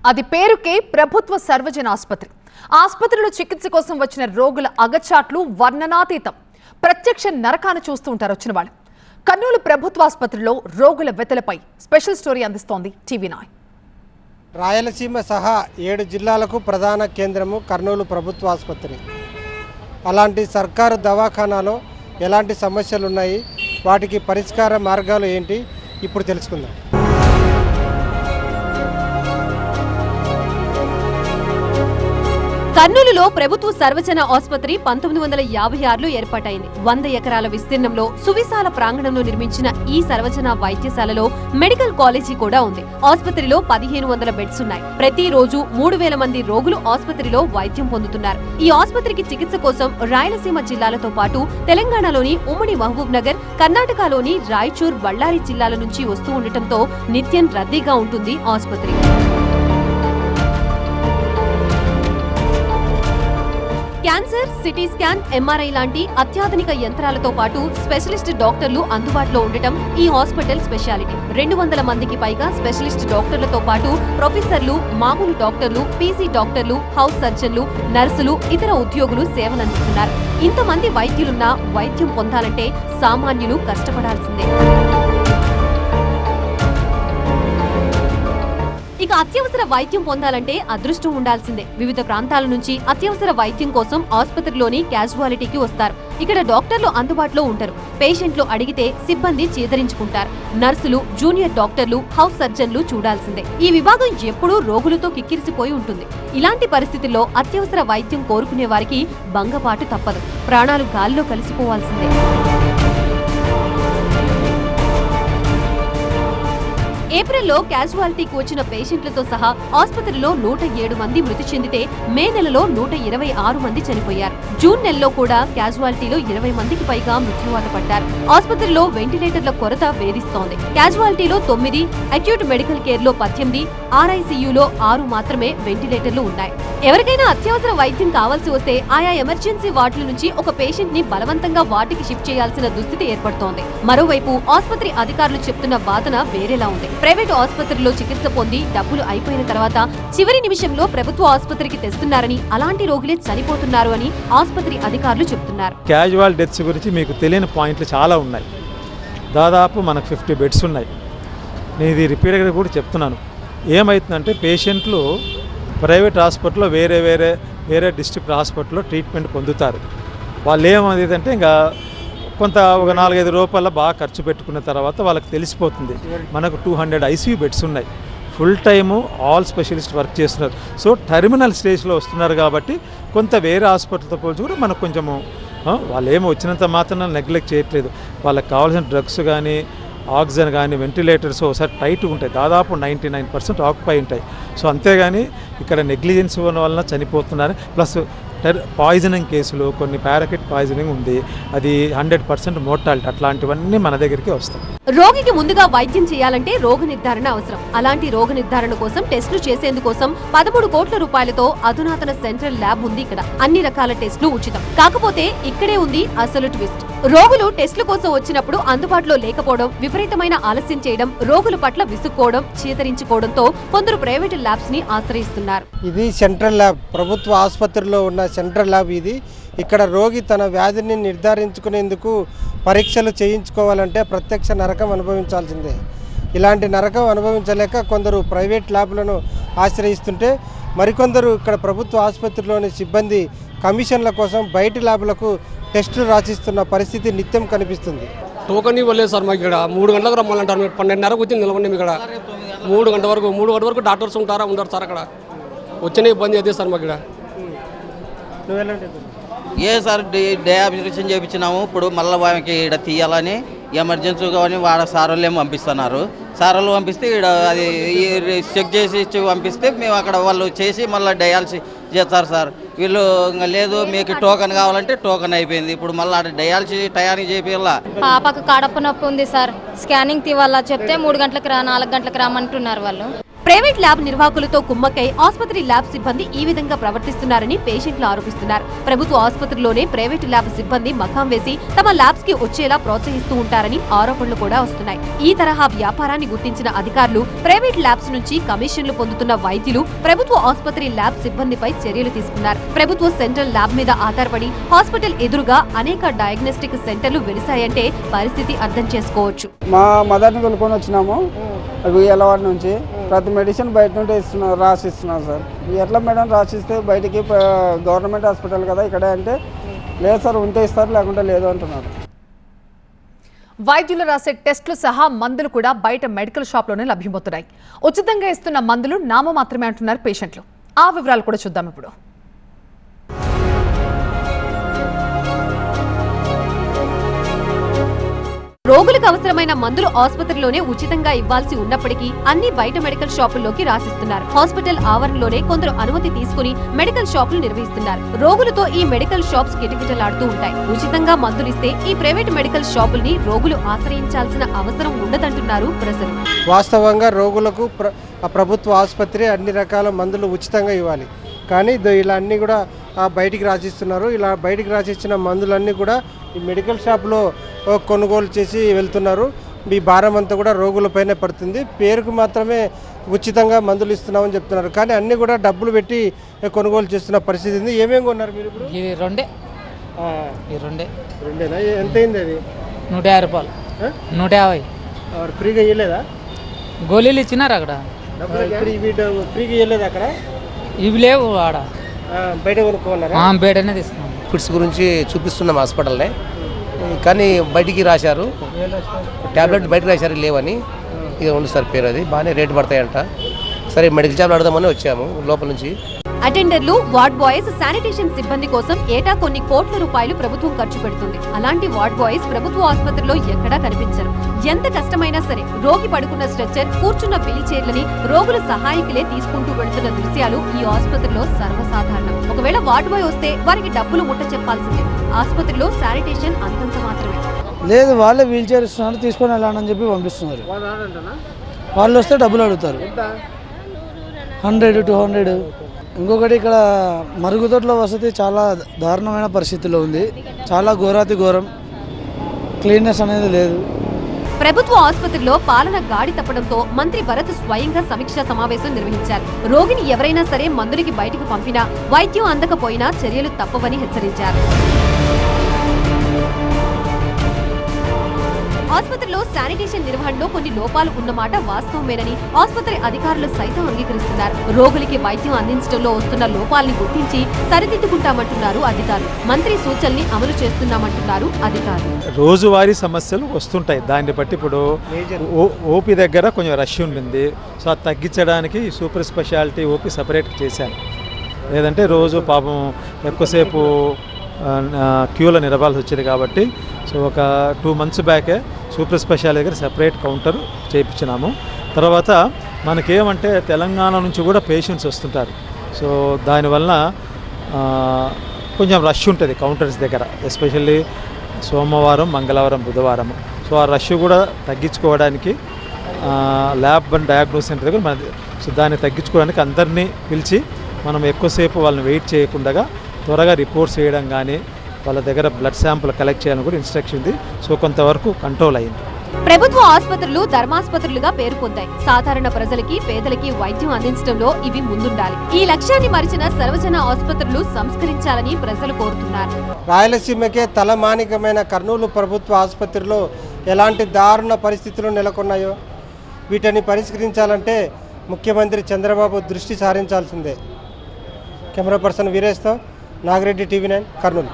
అది పేరుకే ప్రభుత్వ సర్వజన ఆసుపత్రి. ఆసుపత్రిలో చికిత్స కోసం వచ్చిన రోగుల అగచాట్లు వర్ణనాతీతం. ప్రత్యక్ష నరకాన్ని చూస్తూ ఉంటారు వచ్చిన వాళ్ళు. కర్నూలు ప్రభుత్వ ఆసుపత్రిలో రోగుల వెతలపై స్పెషల్ స్టోరీ అందిస్తోంది టీవీ9. రాయలసీమ సహా 7 జిల్లాలకు ప్రధాన కేంద్రము కర్నూలు ప్రభుత్వ ఆసుపత్రి. అలాంటి సర్కారు దవాఖానాలో ఎలాంటి సమస్యలు ఉన్నాయి, వాటికి పరిష్కార మార్గాలు ఏంటి ఇప్పుడు తెలుసుకుందాం. కర్నూలులో ప్రభుత్వ సర్వజన ఆసుపత్రి 1956లో ఏర్పాటైంది. 100 ఎకరాల విస్తీర్ణంలో సువిశాల ప్రాంగణంలో నిర్మించిన ఈ సర్వజన వైద్యశాలలో మెడికల్ కాలేజీ కూడా ఉంది. ఆసుపత్రిలో 1500 బెడ్స్ ఉన్నాయి. ప్రతిరోజు 3000 మంది రోగులు ఆసుపత్రిలో వైద్యం పొందుతున్నారు. ఈ ఆసుపత్రికి చికిత్స కోసం రాయలసీమ జిల్లాలతో పాటు తెలంగాణలోని ఉమ్మడి మహబూబ్ నగర్, కర్ణాటకలోని రాయచూర్, బళ్ళారి జిల్లాల నుంచి వస్తూ ఉండటంతో నిత్యం రద్దీగా ఉంటుంది ఆసుపత్రి. క్యాన్సర్, సిటీ స్కాన్, ఎంఆర్ఐ లాంటి అత్యాధునిక యంత్రాలతో పాటు స్పెషలిస్ట్ డాక్టర్లు అందుబాటులో ఉండటం ఈ హాస్పిటల్ స్పెషాలిటీ. 200 మందికి పైగా స్పెషలిస్ట్ డాక్టర్లతో పాటు ప్రొఫెసర్లు, మామూలు డాక్టర్లు, పీసీ డాక్టర్లు, హౌస్ సర్జన్లు, నర్సులు, ఇతర ఉద్యోగులు సేవలందిస్తున్నారు. ఇంతమంది వైద్యులున్నా వైద్యం పొందాలంటే సామాన్యులు కష్టపడాల్సిందే. ఇక అత్యవసర వైద్యం పొందాలంటే అదృష్టం ఉండాల్సిందే. వివిధ ప్రాంతాల నుంచి అత్యవసర వైద్యం కోసం ఆసుపత్రిలోని క్యాజువాలిటీకి వస్తారు. ఇక్కడ డాక్టర్లు అందుబాటులో ఉంటారు. పేషెంట్లు అడిగితే సిబ్బంది చేదరించుకుంటారు. నర్సులు, జూనియర్ డాక్టర్లు, హౌస్ సర్జన్లు చూడాల్సిందే. ఈ విభాగం ఎప్పుడూ రోగులతో కిక్కిరిసిపోయి ఉంటుంది. ఇలాంటి పరిస్థితుల్లో అత్యవసర వైద్యం కోరుకునే వారికి భంగపాటు తప్పదు. ప్రాణాలు గాల్లో కలిసిపోవాల్సిందే. ఏప్రిల్లో క్యాజువాలిటీకి వచ్చిన పేషెంట్లతో సహా ఆసుపత్రిలో 107 మంది మృతి చెందితే మే నెలలో 126 మంది చనిపోయారు. జూన్ నెలలో కూడా క్యాజువాలిటీలో 20 మందికి పైగా మృత్యువాత పడ్డారు. ఆసుపత్రిలో వెంటిలేటర్ల కొరత వేధిస్తోంది. క్యాజువాలిటీలో 9, అక్యూట్ మెడికల్ కేర్ లో 18, ఆర్ఐసీయూలో 6 మాత్రమే వెంటిలేటర్లు ఉన్నాయి. ఎవరికైనా అత్యవసర వైద్యం కావాల్సి వస్తే ఆయా ఎమర్జెన్సీ వార్డుల నుంచి ఒక పేషెంట్ ని బలవంతంగా వార్డుకి షిఫ్ట్ చేయాల్సిన దుస్థితి ఏర్పడుతోంది. మరోవైపు ఆసుపత్రి అధికారులు చెప్తున్న వాదన వేరేలా ఉంది. ప్రైవేటు ఆసుపత్రిలో చికిత్స పొంది డబ్బులు అయిపోయిన తర్వాత చివరి నిమిషంలో ప్రభుత్వ ఆసుపత్రికి తెస్తున్నారని, అలాంటి రోగులే చనిపోతున్నారు అని ఆసుపత్రి అధికారులు చెప్తున్నారు. క్యాజువల్ డెత్స్ గురించి మీకు తెలియని పాయింట్లు చాలా ఉన్నాయి. దాదాపు మనకు 50 బెడ్స్ ఉన్నాయి. నేను ఇది రిపీటెడ్గా కూడా చెప్తున్నాను. ఏమవుతుందంటే పేషెంట్లు ప్రైవేట్ హాస్పిటల్లో వేరే డిస్ట్రిక్ట్ హాస్పిటల్లో ట్రీట్మెంట్ పొందుతారు. వాళ్ళు ఏమవుతుందంటే ఇంకా కొంత ఒక 4-5 రూపాయల బాగా ఖర్చు పెట్టుకున్న తర్వాత వాళ్ళకి తెలిసిపోతుంది మనకు 200 ఐసీయూ బెడ్స్ ఉన్నాయి. Full time all specialist work చేస్తున్నారు. సో టెర్మినల్ స్టేజ్లో వస్తున్నారు కాబట్టి కొంత వేరే హాస్పిటల్తో పోల్చి కూడా మనకు కొంచెము వాళ్ళు ఏమో వచ్చినంత మాత్రం నెగ్లెక్ట్ చేయట్లేదు. వాళ్ళకి కావాల్సిన డ్రగ్స్ కానీ, ఆక్సిజన్ కానీ, వెంటిలేటర్స్ ఒకసారి టైట్ ఉంటాయి. దాదాపు 99% ఆక్యుపై ఉంటాయి. సో అంతేగాని ఇక్కడ నెగ్లిజెన్స్ వలన చనిపోతున్నారు. ప్లస్ పాయిజనింగ్ కేసులు, కొన్ని పారాకిట్ పాయిజనింగ్ ఉంది, అది 100% మోర్టాలిటీ. అట్లాంటివన్నీ మన దగ్గరికి వస్తాయి. రోగికి ముందుగా వైద్యం చేయాలంటే రోగ నిర్ధారణ అవసరం. అలాంటి రోగ నిర్ధారణ కోసం టెస్టులు చేసేందుకోసం 13 కోట్ల రూపాయలతో అధునాతన సెంట్రల్ ల్యాబ్ ఉంది. ఇక్కడ అన్ని రకాల టెస్టులు ఉచితం. కాకపోతే ఇక్కడే ఉంది అసలు ట్విస్ట్. రోగులు టెస్టుల కోసం వచ్చినప్పుడు అందుబాటులో లేకపోవడం, విపరీతమైన ఆలస్యం చేయడం, రోగుల పట్ల విసుక్కోవడం, చేతరించుకోవడంతో కొందరు ప్రైవేట్ ల్యాబ్స్ ని ఆశ్రయిస్తున్నారు. ఇది సెంట్రల్ ల్యాబ్, ప్రభుత్వ ఆసుపత్రిలో ఉన్న సెంట్రల్ ల్యాబ్ ఇది. ఇక్కడ రోగి తన వ్యాధిని నిర్ధారించుకునేందుకు పరీక్షలు చేయించుకోవాలంటే ప్రత్యక్ష నరకం అనుభవించాల్సిందే. ఇలాంటి నరకం అనుభవించలేక కొందరు ప్రైవేట్ ల్యాబ్లను ఆశ్రయిస్తుంటే మరికొందరు ఇక్కడ ప్రభుత్వ ఆసుపత్రిలోని సిబ్బంది కమిషన్ల కోసం బయటి ల్యాబ్లకు టెస్టులు రాసిస్తున్న పరిస్థితి నిత్యం కనిపిస్తుంది. టోకన్ ఇవ్వలేదు సార్ మాకు. ఇక్కడ 3 గంటలకు రమ్మాలంటారు. 12:30 వచ్చి నిలవండి. ఇక్కడ 3 గంటల వరకు డాక్టర్స్ ఉండరు సార్. అక్కడ వచ్చిన ఇబ్బంది అయితే సార్ మాకు ఇక్కడ. ఏ సార్ డయాబిటిషన్ చేయించినాము. ఇప్పుడు మళ్ళీ వారికి ఇక్కడ తీయాలని ఎమర్జెన్సీ కానీ సార్ వాళ్ళు ఏమో పంపిస్తున్నారు. సార్ వాళ్ళు పంపిస్తే ఇక్కడ అది చెక్ చేసి పంపిస్తే మేము అక్కడ వాళ్ళు చేసి మళ్ళీ డయాలసిస్ చేస్తారు సార్. వీళ్ళు ఇంకా లేదు మీకు టోకన్ కావాలంటే టోకన్ అయిపోయింది. ఇప్పుడు మళ్ళీ డయాలసిస్ టయానికి చేయాల. పాపకు కడుపు నొప్పి ఉంది సార్, స్కానింగ్ తీవాలా చెప్తే 3 గంటలకు రా, 4 గంటలకు రామంటున్నారు వాళ్ళు. ప్రైవేట్ ల్యాబ్ నిర్వాహకులతో కుమ్మక్కై ఆసుపత్రి ల్యాబ్ సిబ్బంది ఈ విధంగా ప్రవర్తిస్తున్నారని పేషెంట్లు ఆరోపిస్తున్నారు. ప్రభుత్వ ఆసుపత్రిలోనే ప్రైవేట్ ల్యాబ్ సిబ్బంది మకాం వేసి తమ ల్యాబ్స్ కి వచ్చేలా ప్రోత్సహిస్తూ ఉంటారని ఆరోపణలు కూడా వస్తున్నాయి. ఈ తరహా వ్యాపారాన్ని గుర్తించిన అధికారులు ప్రైవేట్ ల్యాబ్స్ నుంచి కమిషన్లు పొందుతున్న వైద్యులు ప్రభుత్వ ఆసుపత్రి ల్యాబ్ సిబ్బందిపై చర్యలు తీసుకున్నారు. ప్రభుత్వ సెంట్రల్ ల్యాబ్ మీద ఆధారపడి హాస్పిటల్ ఎదురుగా అనేక డయాగ్నోస్టిక్ సెంటర్లు వెలిశాయంటే పరిస్థితి అర్థం చేసుకోవచ్చు. మా మదర్ని కొనుక్కొని వచ్చినాము ఉయ్యాలవాడ నుంచి. ప్రతి మెడిసిన్ బయట నుండి రాసిస్తున్నారు సార్. ఎట్లా మేడం రాసిస్తే బయటికి గవర్నమెంట్ హాస్పిటల్ కదా ఇక్కడే అంటే లేదు సార్, ఉంటే ఇస్తారు లేకుంటే లేదు అంటున్నారు. వైద్యులు రాసే టెస్టులు సహా మందులు కూడా బయట మెడికల్ షాప్లోనే లభ్యమవుతున్నాయి. ఉచితంగా ఇస్తున్న మందులు నామ మాత్రమే అంటున్నారు పేషెంట్లు. ఆ వివరాలు కూడా చూద్దాం ఇప్పుడు. రోగులకు అవసరమైన మందులు ఆసుపత్రిలోనే ఉచితంగా ఇవ్వాల్సి ఉన్నప్పటికీ అన్ని బయట మెడికల్ షాపుల్లోకి రాసిస్తున్నారు. హాస్పిటల్ ఆవరణలోనే కొందరు అనుమతి తీసుకుని మెడికల్ షాపులు నిర్వహిస్తున్నారు. రోగులతో ఈ మెడికల్ షాప్స్ కిటకిటలాడుతూ ఉంటాయి. ఉచితంగా మందులిస్తే ఈ ప్రైవేట్ మెడికల్ షాపుల్ని రోగులు ఆశ్రయించాల్సిన అవసరం ఉండదంటున్నారు ప్రజలు. వాస్తవంగా రోగులకు ప్రభుత్వ ఆసుపత్రి అన్ని రకాల మందులు ఉచితంగా ఇవ్వాలి. కానీ ఇలా అన్నీ కూడా బయటికి రాసిస్తున్నారు. ఇలా బయటికి రాసిచ్చిన మందులన్నీ కూడా ఈ మెడికల్ షాప్లో కొనుగోలు చేసి వెళ్తున్నారు. ఈ భారం అంతా కూడా రోగులపైనే పడుతుంది. పేరుకు మాత్రమే ఉచితంగా మందులు ఇస్తున్నామని చెప్తున్నారు, కానీ అన్నీ కూడా డబ్బులు పెట్టి కొనుగోలు చేస్తున్న పరిస్థితి ఉంది. ఏమేమి కొన్నారు మీరు ఇప్పుడు? ఇది రెండేనా? ఎంత అయింది అది? 150 రూపాయలు. 150. ఫ్రీగా ఇవ్వలేదా? గోళీలు ఇచ్చినారు అక్కడ. ఫ్రీగా ఇవ్వలేదు అక్కడ? ఇవి లేవు ఆడ, బయట కొనుక్కున్నారా? బయటనే తీసుకున్నాం. ఫిట్స్ గురించి చూపిస్తున్నాం హాస్పిటల్నే, కానీ బయటికి రాశారు ట్యాబ్లెట్ బయటకు రాశారు లేవని. ఇక ఉంది సార్ పేరు, అది బాగానే రేటు పడతాయంట. సరే మెడికల్ షాప్లో అడదామని వచ్చాము లోపల నుంచి. అటెండర్లు, వార్డ్ బాయ్స్, శానిటేషన్ సిబ్బంది కోసం ఏటా కొన్ని కోట్ల రూపాయలు ప్రభుత్వం ఖర్చు పెడుతుంది. అలాంటి వార్డ్ బాయ్స్ ప్రభుత్వ ఆసుపత్రిలో ఎక్కడా కనిపించరు. ఎంత కష్టమైనా సరే రోగి పడుకున్న స్ట్రెచ్చర్, కూర్చున్న వీల్ చైర్లని రోగుల సహాయకులే తీసుకుంటూ వెళ్తున్న దృశ్యాలు ఈ ఆసుపత్రిలో సర్వసాధారణం. ఒకవేళ వార్డ్ బాయ్ వస్తే వారికి డబ్బులు ముట్ట చెప్పాల్సిందే. ఆసుపత్రిలో శానిటేషన్ అంతంత మాత్రమే. లేదు, వాళ్ళే వీల్ చైర్ ఇస్తున్నారు, తీసుకొని వెళ్ళాలని చెప్పి పంపిస్తున్నారు. వాళ్ళు వస్తే డబ్బులు అడుగుతారు, 100, 200. ఇంకొకటి ఇక్కడ మరుగుదొడ్ల వసతి చాలా దారుణమైన పరిస్థితిలో ఉంది. చాలా ఘోరాతి ఘోరం, క్లీన్నెస్ అనేది లేదు. ప్రభుత్వ ఆసుపత్రిలో పాలన గాడి తప్పడంతో మంత్రి భరత్ స్వయంగా సమీక్షా సమావేశం నిర్వహించారు. రోగిని ఎవరైనా సరే మందులకి బయటకు పంపినా, వైద్యం అందకపోయినా చర్యలు తప్పవని హెచ్చరించారు. ఆసుపత్రిలో శానిటేషన్ నిర్వహణలో కొన్ని లోపాలు ఉన్నమాట వాస్తవమేనని ఆసుపత్రి అధికారులు సైతం అంగీకరిస్తున్నారు. రోగులకి వైద్యం అందించడంలో వస్తున్న లోపాలని గుర్తించి సరిదిద్దుకుంటామంటున్నారు అధికారులు. మంత్రి సూచనల్ని అమలు చేస్తున్నామంటున్నారు అధికారులు. రోజువారీ సమస్యలు వస్తుంటాయి. దాన్ని బట్టి ఇప్పుడు ఓపీ దగ్గర కొంచెం రష్ ఉంటుంది. సో అది తగ్గించడానికి సూపర్ స్పెషాలిటీ ఓపీ సపరేట్ చేశాను. లేదంటే రోజు పాపం ఎక్కువసేపు క్యూలో నిలవాల్సి వచ్చేది కాబట్టి సో ఒక 2 months బ్యాకే సూపర్ స్పెషాలిటీ దగ్గర సెపరేట్ కౌంటర్ చేయించినాము. తర్వాత మనకేమంటే తెలంగాణ నుంచి కూడా పేషెంట్స్ వస్తుంటారు. సో దానివల్ల కొంచెం రష్ ఉంటుంది కౌంటర్స్ దగ్గర, ఎస్పెషల్లీ సోమవారం, మంగళవారం, బుధవారం. సో ఆ రష్ కూడా తగ్గించుకోవడానికి ల్యాబ్ అండ్ డయాగ్నోస్ సెంటర్ దగ్గర సో దాన్ని తగ్గించుకోవడానికి అందరినీ పిలిచి మనం ఎక్కువసేపు వాళ్ళని వెయిట్ చేయకుండా త్వరగా రిపోర్ట్స్ చేయడం కానీ వాళ్ళ దగ్గర బ్లడ్ శాంపుల్ కలెక్ట్ చేయాలని కూడా ఇన్స్ట్రక్షన్ ఉంది. సో కొంతవరకు కంట్రోల్ అయింది. ప్రభుత్వ ఆసుపత్రులు ధర్మాసుపత్రులుగా పేరు పొందాయి. సాధారణ ప్రజలకి, పేదలకి వైద్యం అందించడంలో ఇవి ముందుండాలి. ఈ లక్ష్యాన్ని మరిచిన సర్వజన ఆసుపత్రులు సంస్కరించాలని ప్రజలు కోరుతున్నారు. రాయలసీమకే తలమానికమైన కర్నూలు ప్రభుత్వ ఆసుపత్రిలో ఎలాంటి దారుణ పరిస్థితులు నెలకొన్నాయో వీటిని పరిష్కరించాలంటే ముఖ్యమంత్రి చంద్రబాబు దృష్టి సారించాల్సిందే. కెమెరా పర్సన్ వీరేష్తో నాగిరెడ్డి, TV9, కర్నూలు.